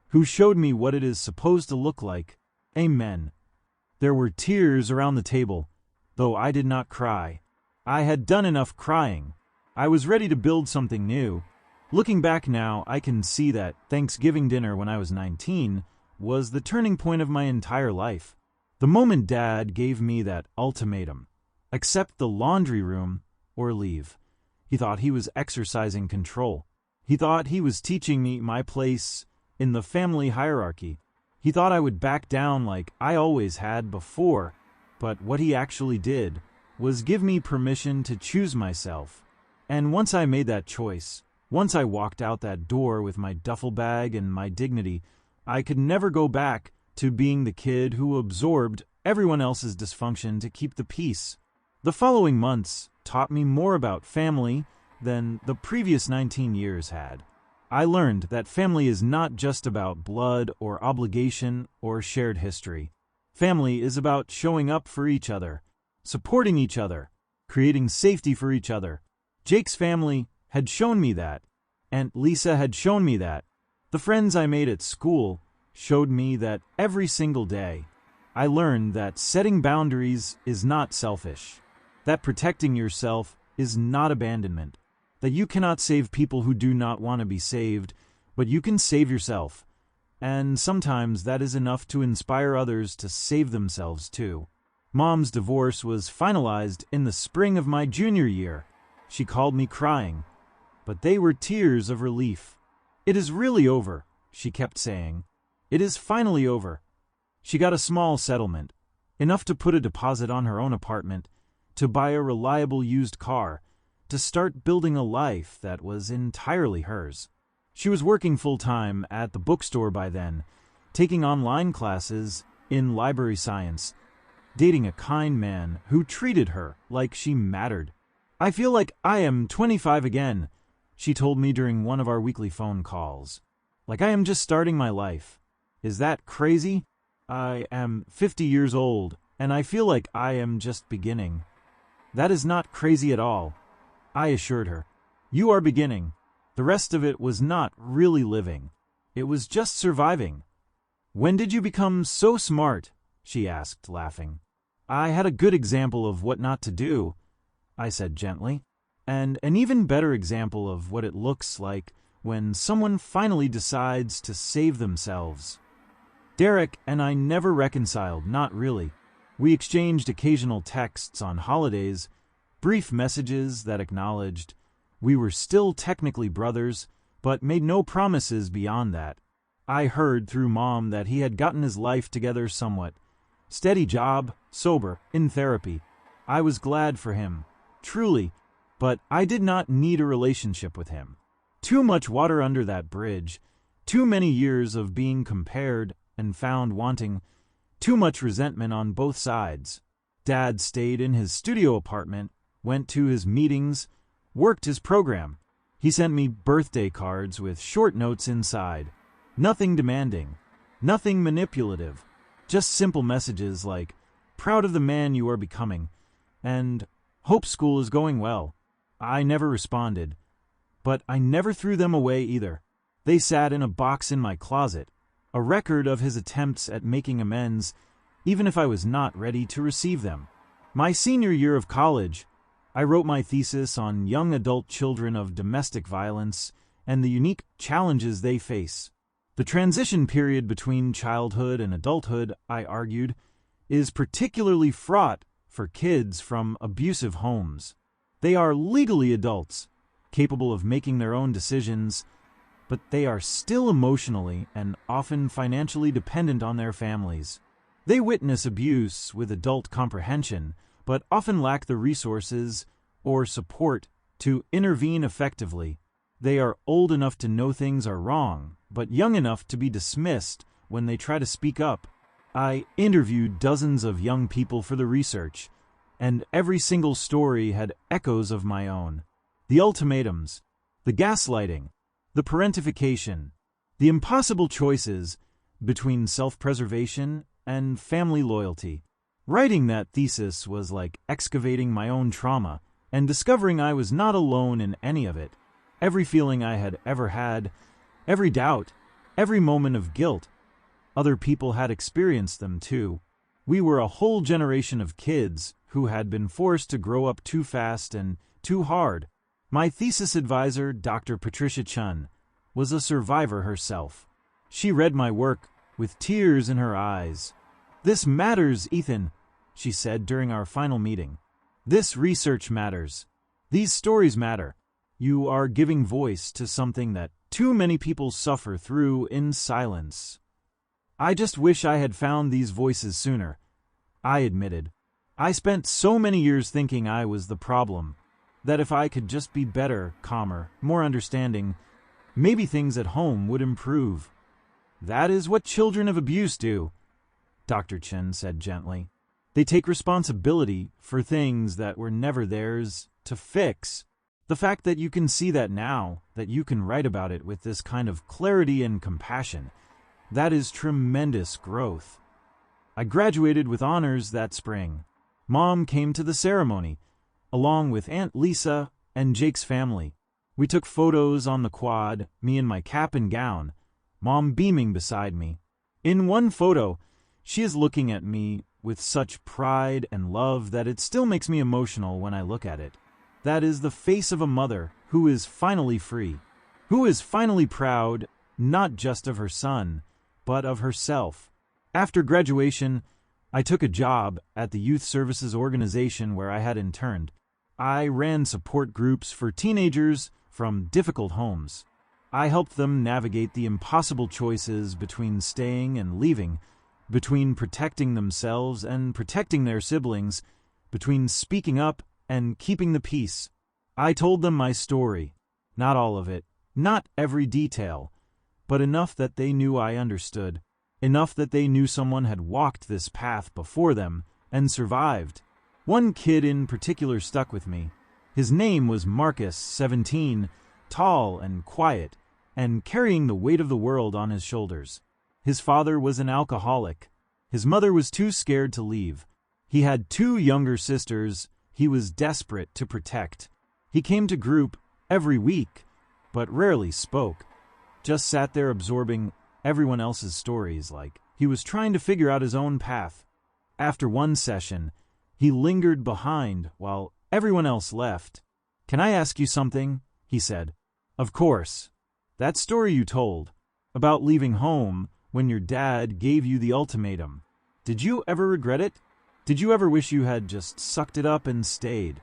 who showed me what it is supposed to look like. Amen. There were tears around the table, though I did not cry. I had done enough crying. I was ready to build something new. Looking back now, I can see that Thanksgiving dinner when I was 19 was the turning point of my entire life. The moment Dad gave me that ultimatum, accept the laundry room or leave. He thought he was exercising control. He thought he was teaching me my place in the family hierarchy. He thought I would back down like I always had before, but what he actually did was give me permission to choose myself. And once I made that choice, once I walked out that door with my duffel bag and my dignity, I could never go back to being the kid who absorbed everyone else's dysfunction to keep the peace. The following months taught me more about family than the previous 19 years had. I learned that family is not just about blood or obligation or shared history. Family is about showing up for each other, supporting each other, creating safety for each other. Jake's family had shown me that. Aunt Lisa had shown me that. The friends I made at school showed me that every single day. I learned that setting boundaries is not selfish, that protecting yourself is not abandonment, that you cannot save people who do not want to be saved, but you can save yourself. And sometimes that is enough to inspire others to save themselves too. Mom's divorce was finalized in the spring of my junior year. She called me crying, but they were tears of relief. "It is really over," she kept saying. "It is finally over." She got a small settlement, enough to put a deposit on her own apartment, to buy a reliable used car, to start building a life that was entirely hers. She was working full-time at the bookstore by then, taking online classes in library science, dating a kind man who treated her like she mattered. "I feel like I am 25 again," she told me during one of our weekly phone calls. "Like I am just starting my life. Is that crazy?" I am 50 years old, and I feel like I am just beginning. That is not crazy at all, I assured her. You are beginning. The rest of it was not really living. It was just surviving. When did you become so smart? She asked, laughing. I had a good example of what not to do, I said gently, and an even better example of what it looks like when someone finally decides to save themselves. Derek and I never reconciled, not really. We exchanged occasional texts on holidays, brief messages that acknowledged we were still technically brothers, but made no promises beyond that. I heard through Mom that he had gotten his life together somewhat. Steady job, sober, in therapy. I was glad for him, truly, but I did not need a relationship with him. Too much water under that bridge, too many years of being compared and found wanting, too much resentment on both sides. Dad stayed in his studio apartment, went to his meetings, worked his program. He sent me birthday cards with short notes inside. Nothing demanding, nothing manipulative, just simple messages like, proud of the man you are becoming, and hope school is going well. I never responded, but I never threw them away either. They sat in a box in my closet, a record of his attempts at making amends, even if I was not ready to receive them. My senior year of college, I wrote my thesis on young adult children of domestic violence and the unique challenges they face. The transition period between childhood and adulthood, I argued, is particularly fraught for kids from abusive homes. They are legally adults, capable of making their own decisions, but they are still emotionally and often financially dependent on their families. They witness abuse with adult comprehension, but often lack the resources or support to intervene effectively. They are old enough to know things are wrong, but young enough to be dismissed when they try to speak up. I interviewed dozens of young people for the research, and every single story had echoes of my own. The ultimatums, the gaslighting, the parentification, the impossible choices between self-preservation and family loyalty. Writing that thesis was like excavating my own trauma and discovering I was not alone in any of it. Every feeling I had ever had, every doubt, every moment of guilt, other people had experienced them too. We were a whole generation of kids who had been forced to grow up too fast and too hard. My thesis advisor, Dr. Patricia Chun, was a survivor herself. She read my work with tears in her eyes. "This matters, Ethan," she said during our final meeting. "This research matters. These stories matter. You are giving voice to something that too many people suffer through in silence." "I just wish I had found these voices sooner," I admitted. "I spent so many years thinking I was the problem, that if I could just be better, calmer, more understanding, maybe things at home would improve." "That is what children of abuse do," Dr. Chen said gently. "They take responsibility for things that were never theirs to fix. The fact that you can see that now, that you can write about it with this kind of clarity and compassion, that is tremendous growth." I graduated with honors that spring. Mom came to the ceremony, along with Aunt Lisa and Jake's family. We took photos on the quad, me in my cap and gown, Mom beaming beside me. In one photo, she is looking at me with such pride and love that it still makes me emotional when I look at it. That is the face of a mother who is finally free, who is finally proud, not just of her son, but of herself. After graduation, I took a job at the youth services organization where I had interned. I ran support groups for teenagers from difficult homes. I helped them navigate the impossible choices between staying and leaving, between protecting themselves and protecting their siblings, between speaking up and keeping the peace. I told them my story, not all of it, not every detail, but enough that they knew I understood, enough that they knew someone had walked this path before them and survived. One kid in particular stuck with me. His name was Marcus, 17, tall and quiet, and carrying the weight of the world on his shoulders. His father was an alcoholic, His mother was too scared to leave. He had 2 younger sisters he was desperate to protect. He came to group every week, but rarely spoke. Just sat there absorbing everyone else's stories like he was trying to figure out his own path. After one session, he lingered behind while everyone else left. "Can I ask you something?" he said. "Of course. That story you told, about leaving home when your dad gave you the ultimatum. Did you ever regret it? Did you ever wish you had just sucked it up and stayed?"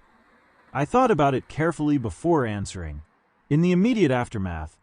I thought about it carefully before answering. In the immediate aftermath,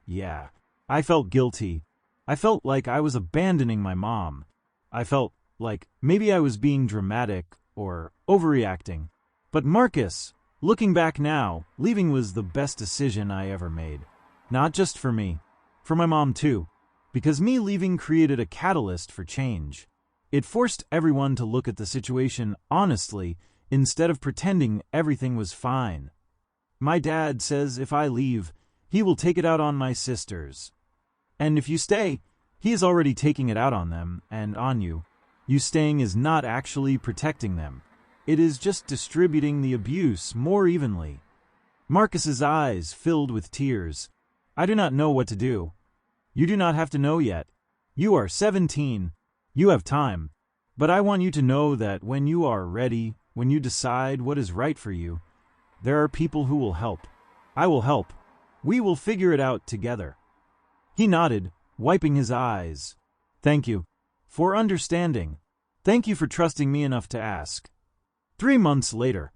yeah, I felt guilty. I felt like I was abandoning my mom. I felt like maybe I was being dramatic or overreacting. But Marcus, looking back now, leaving was the best decision I ever made. Not just for me, for my mom too. Because me leaving created a catalyst for change. It forced everyone to look at the situation honestly instead of pretending everything was fine. My dad says if I leave, he will take it out on my sisters. And if you stay, he is already taking it out on them and on you. You staying is not actually protecting them. It is just distributing the abuse more evenly. Marcus's eyes filled with tears. I do not know what to do. You do not have to know yet. You are 17. You have time. But I want you to know that when you are ready, when you decide what is right for you, there are people who will help. I will help. We will figure it out together. He nodded, wiping his eyes. Thank you for understanding. Thank you for trusting me enough to ask. 3 months later,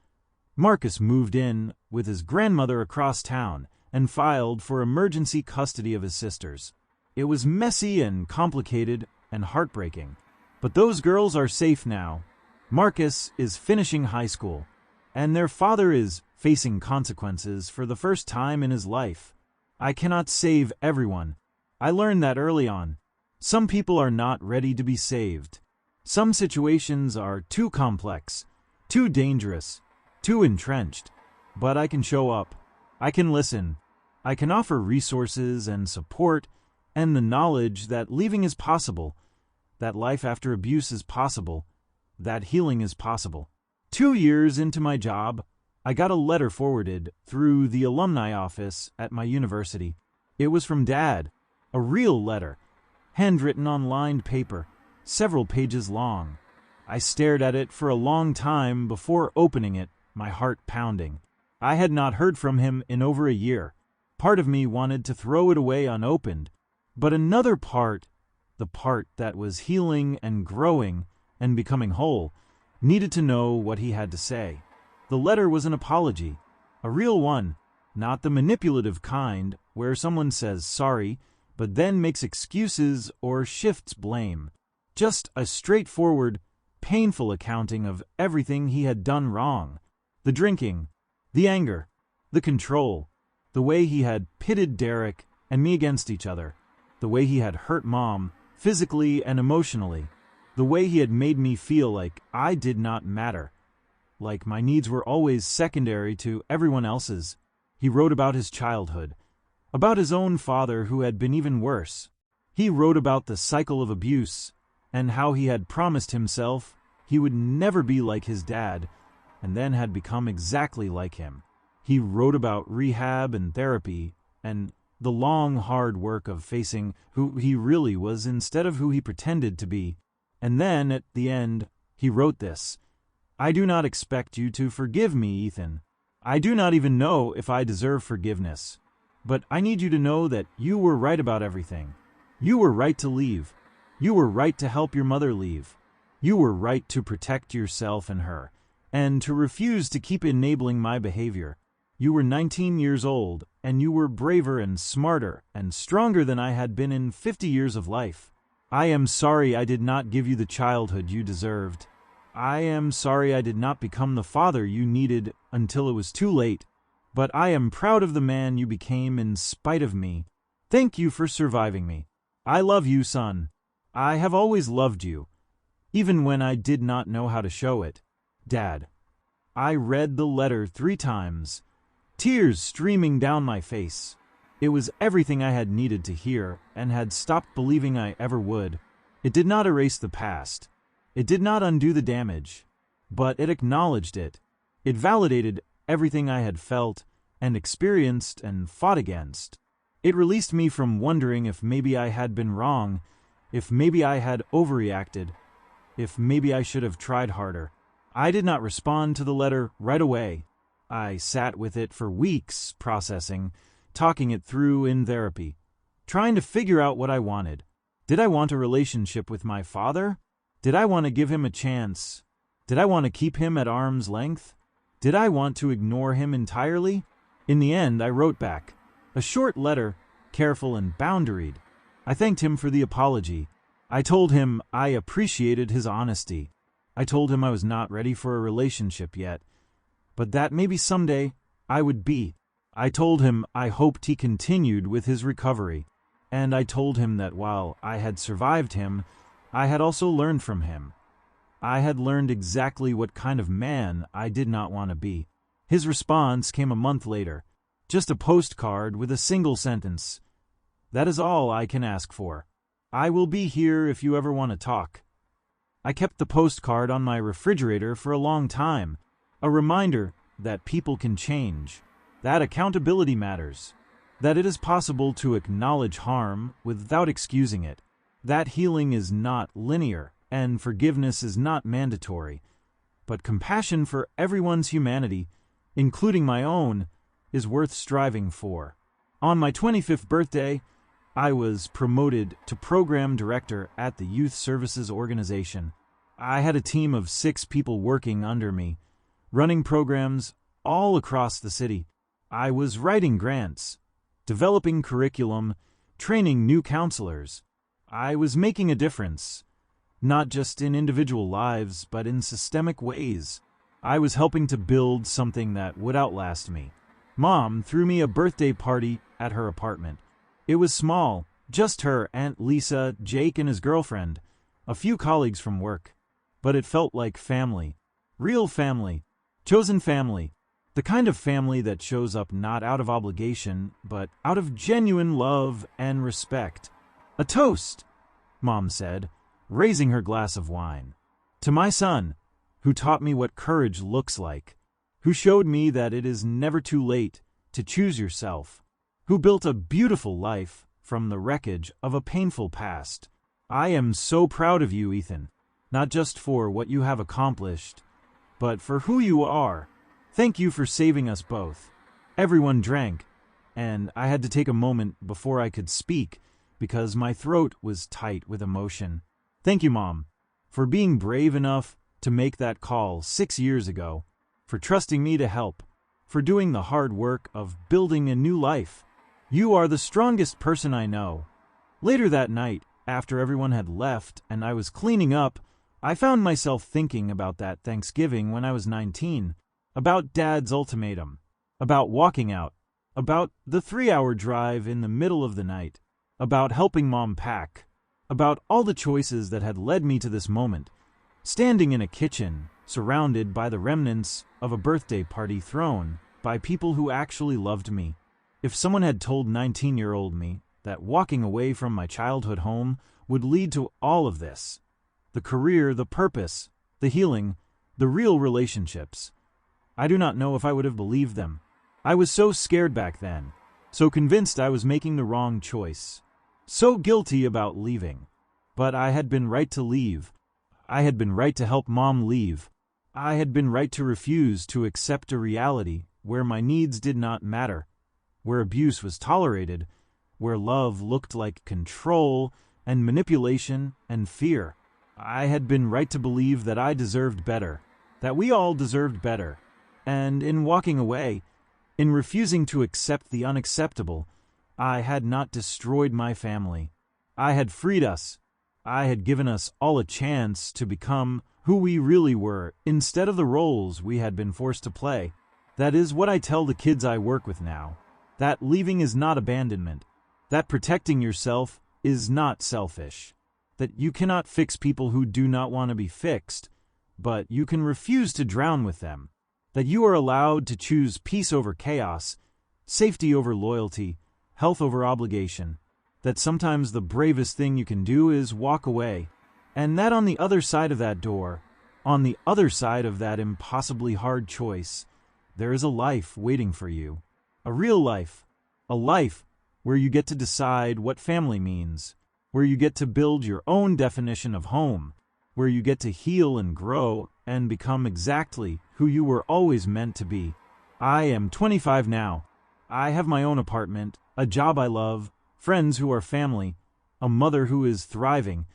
Marcus moved in with his grandmother across town and filed for emergency custody of his sisters. It was messy and complicated and heartbreaking. But those girls are safe now. Marcus is finishing high school, and their father is facing consequences for the first time in his life. I cannot save everyone. I learned that early on. Some people are not ready to be saved. Some situations are too complex, too dangerous, too entrenched. But I can show up. I can listen. I can offer resources and support and the knowledge that leaving is possible, that life after abuse is possible, that healing is possible. 2 years into my job, I got a letter forwarded through the alumni office at my university. It was from Dad, a real letter, handwritten on lined paper, several pages long. I stared at it for a long time before opening it, my heart pounding. I had not heard from him in over a year. Part of me wanted to throw it away unopened, but another part, the part that was healing and growing and becoming whole, needed to know what he had to say. The letter was an apology, a real one, not the manipulative kind where someone says sorry but then makes excuses or shifts blame. Just a straightforward, painful accounting of everything he had done wrong. The drinking, the anger, the control, the way he had pitted Derek and me against each other, the way he had hurt Mom, physically and emotionally, the way he had made me feel like I did not matter, like my needs were always secondary to everyone else's. He wrote about his childhood, about his own father who had been even worse. He wrote about the cycle of abuse and how he had promised himself he would never be like his dad and then had become exactly like him. He wrote about rehab and therapy and the long, hard work of facing who he really was instead of who he pretended to be. And then, at the end, he wrote this. I do not expect you to forgive me, Ethan. I do not even know if I deserve forgiveness. But I need you to know that you were right about everything. You were right to leave. You were right to help your mother leave. You were right to protect yourself and her, and to refuse to keep enabling my behavior. You were 19 years old, and you were braver and smarter and stronger than I had been in 50 years of life. I am sorry I did not give you the childhood you deserved. I am sorry I did not become the father you needed until it was too late. But I am proud of the man you became in spite of me. Thank you for surviving me. I love you, son. I have always loved you, even when I did not know how to show it. Dad. I read the letter 3 times. Tears streaming down my face. It was everything I had needed to hear and had stopped believing I ever would. It did not erase the past. It did not undo the damage. But it acknowledged it. It validated everything I had felt and experienced and fought against. It released me from wondering if maybe I had been wrong, if maybe I had overreacted, if maybe I should have tried harder. I did not respond to the letter right away. I sat with it for weeks, processing, talking it through in therapy, trying to figure out what I wanted. Did I want a relationship with my father? Did I want to give him a chance? Did I want to keep him at arm's length? Did I want to ignore him entirely? In the end, I wrote back. A short letter, careful and boundaried. I thanked him for the apology. I told him I appreciated his honesty. I told him I was not ready for a relationship yet, but that maybe someday I would be. I told him I hoped he continued with his recovery, and I told him that while I had survived him, I had also learned from him. I had learned exactly what kind of man I did not want to be. His response came a month later, just a postcard with a single sentence. That is all I can ask for. I will be here if you ever want to talk. I kept the postcard on my refrigerator for a long time, a reminder that people can change, that accountability matters, that it is possible to acknowledge harm without excusing it, that healing is not linear and forgiveness is not mandatory, but compassion for everyone's humanity, including my own, is worth striving for. On my 25th birthday, I was promoted to program director at the Youth Services Organization. I had a team of 6 people working under me, running programs all across the city. I was writing grants, developing curriculum, training new counselors. I was making a difference, not just in individual lives, but in systemic ways. I was helping to build something that would outlast me. Mom threw me a birthday party at her apartment. It was small, just her, Aunt Lisa, Jake and his girlfriend, a few colleagues from work. But it felt like family. Real family. Chosen family. The kind of family that shows up not out of obligation, but out of genuine love and respect. A toast, Mom said, raising her glass of wine. To my son, who taught me what courage looks like, who showed me that it is never too late to choose yourself, who built a beautiful life from the wreckage of a painful past. I am so proud of you, Ethan, not just for what you have accomplished, but for who you are. Thank you for saving us both. Everyone drank, and I had to take a moment before I could speak because my throat was tight with emotion. Thank you, Mom, for being brave enough to make that call 6 years ago, for trusting me to help, for doing the hard work of building a new life. You are the strongest person I know. Later that night, after everyone had left and I was cleaning up, I found myself thinking about that Thanksgiving when I was 19, about Dad's ultimatum, about walking out, about the 3-hour drive in the middle of the night, about helping Mom pack, about all the choices that had led me to this moment, standing in a kitchen, surrounded by the remnants of a birthday party thrown by people who actually loved me. If someone had told 19-year-old me that walking away from my childhood home would lead to all of this, the career, the purpose, the healing, the real relationships, I do not know if I would have believed them. I was so scared back then, so convinced I was making the wrong choice, so guilty about leaving. But I had been right to leave. I had been right to help Mom leave. I had been right to refuse to accept a reality where my needs did not matter, where abuse was tolerated, where love looked like control and manipulation and fear. I had been right to believe that I deserved better, that we all deserved better. And in walking away, in refusing to accept the unacceptable, I had not destroyed my family. I had freed us. I had given us all a chance to become who we really were instead of the roles we had been forced to play. That is what I tell the kids I work with now. That leaving is not abandonment. That protecting yourself is not selfish. That you cannot fix people who do not want to be fixed, but you can refuse to drown with them. That you are allowed to choose peace over chaos, safety over loyalty, health over obligation. that sometimes the bravest thing you can do is walk away, and that on the other side of that door, on the other side of that impossibly hard choice, there is a life waiting for you. A real life. A life where you get to decide what family means, where you get to build your own definition of home, where you get to heal and grow and become exactly who you were always meant to be. I am 25 now. I have my own apartment, a job I love, friends who are family, a mother who is thriving,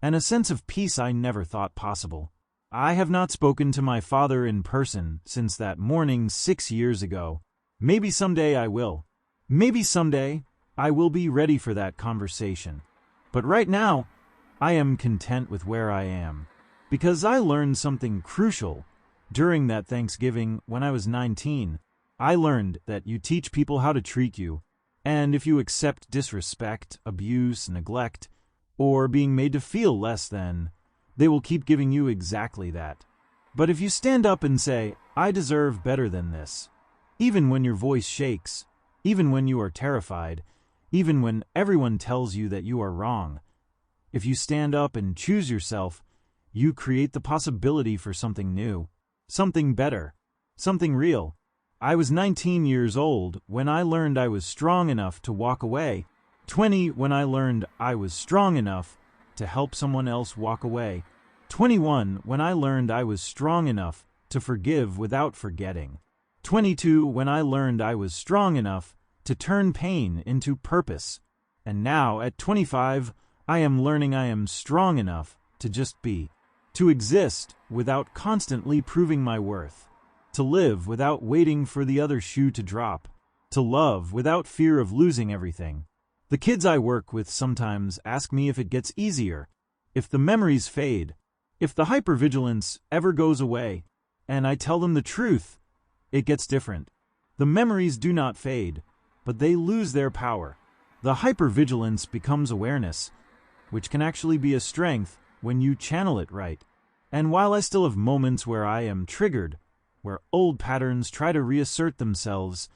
and a sense of peace I never thought possible. I have not spoken to my father in person since that morning 6 years ago. Maybe someday I will. Maybe someday I will be ready for that conversation. But right now, I am content with where I am, because I learned something crucial during that Thanksgiving when I was 19. I learned that you teach people how to treat you, and if you accept disrespect, abuse, neglect, or being made to feel less than, they will keep giving you exactly that. But if you stand up and say, I deserve better than this, even when your voice shakes, even when you are terrified, even when everyone tells you that you are wrong, if you stand up and choose yourself, you create the possibility for something new, something better, something real. I was 19 years old when I learned I was strong enough to walk away, 20 when I learned I was strong enough to help someone else walk away, 21 when I learned I was strong enough to forgive without forgetting, 22 when I learned I was strong enough to turn pain into purpose, and now at 25, I am learning I am strong enough to just be, to exist without constantly proving my worth, to live without waiting for the other shoe to drop, to love without fear of losing everything. The kids I work with sometimes ask me if it gets easier, if the memories fade, if the hypervigilance ever goes away, and I tell them the truth, it gets different. The memories do not fade, but they lose their power. The hypervigilance becomes awareness, which can actually be a strength when you channel it right. And while I still have moments where I am triggered, where old patterns try to reassert themselves,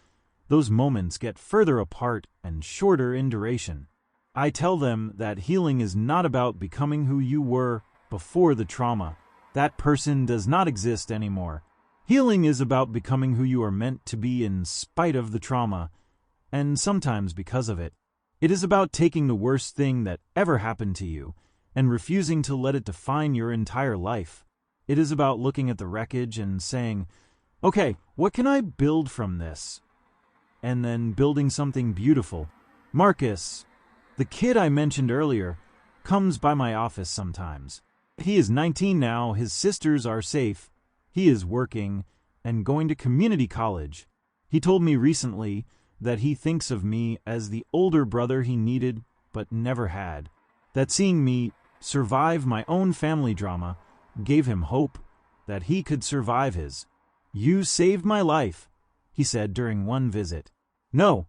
those moments get further apart and shorter in duration. I tell them that healing is not about becoming who you were before the trauma. That person does not exist anymore. Healing is about becoming who you are meant to be in spite of the trauma, and sometimes because of it. It is about taking the worst thing that ever happened to you and refusing to let it define your entire life. It is about looking at the wreckage and saying, okay, what can I build from this? And then building something beautiful. Marcus, the kid I mentioned earlier, comes by my office sometimes. He is 19 now, his sisters are safe, he is working and going to community college. He told me recently that he thinks of me as the older brother he needed but never had. That seeing me survive my own family drama gave him hope that he could survive his. You saved my life, he said during one visit. No,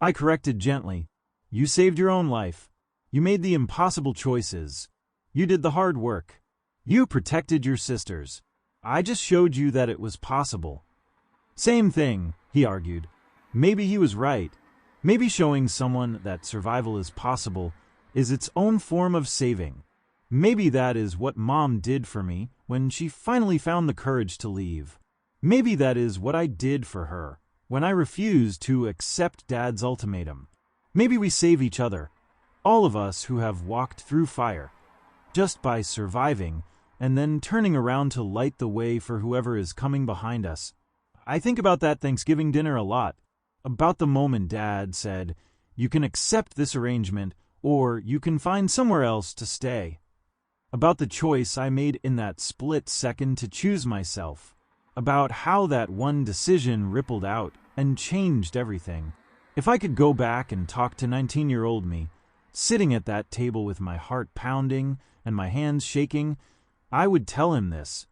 I corrected gently. You saved your own life. You made the impossible choices. You did the hard work. You protected your sisters. I just showed you that it was possible. Same thing, he argued. Maybe he was right. Maybe showing someone that survival is possible is its own form of saving. Maybe that is what Mom did for me when she finally found the courage to leave. Maybe that is what I did for her when I refused to accept Dad's ultimatum. Maybe we save each other, all of us who have walked through fire, just by surviving and then turning around to light the way for whoever is coming behind us. I think about that Thanksgiving dinner a lot, about the moment Dad said, you can accept this arrangement or you can find somewhere else to stay. About the choice I made in that split second to choose myself. About how that one decision rippled out and changed everything. If I could go back and talk to 19-year-old me, sitting at that table with my heart pounding and my hands shaking, I would tell him this.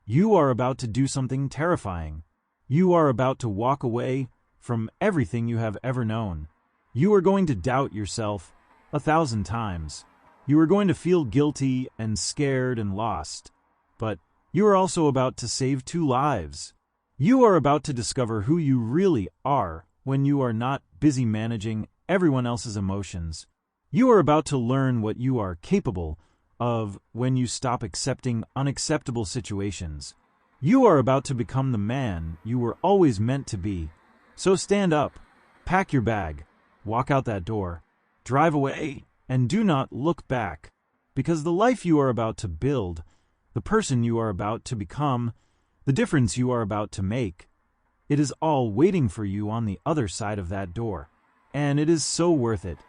You are about to do something terrifying. You are about to walk away from everything you have ever known. You are going to doubt yourself 1,000 times. You are going to feel guilty and scared and lost. But you are also about to save 2 lives. You are about to discover who you really are when you are not busy managing everyone else's emotions. You are about to learn what you are capable of when you stop accepting unacceptable situations. You are about to become the man you were always meant to be. So stand up, pack your bag, walk out that door, drive away, and do not look back. Because the life you are about to build, the person you are about to become, the difference you are about to make, it is all waiting for you on the other side of that door. And it is so worth it.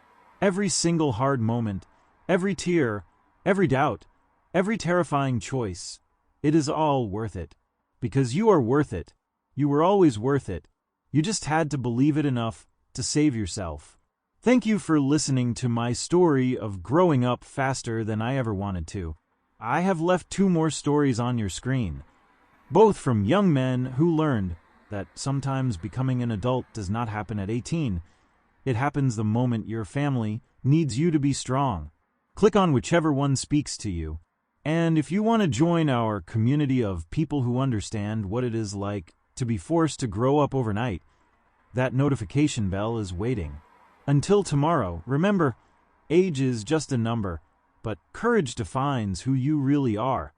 Every single hard moment, every tear, every doubt, every terrifying choice, it is all worth it. Because you are worth it. You were always worth it. You just had to believe it enough to save yourself. Thank you for listening to my story of growing up faster than I ever wanted to. I have left 2 more stories on your screen, both from young men who learned that sometimes becoming an adult does not happen at 18. It happens the moment your family needs you to be strong. Click on whichever one speaks to you. And if you want to join our community of people who understand what it is like to be forced to grow up overnight, that notification bell is waiting. Until tomorrow, remember, age is just a number, but courage defines who you really are.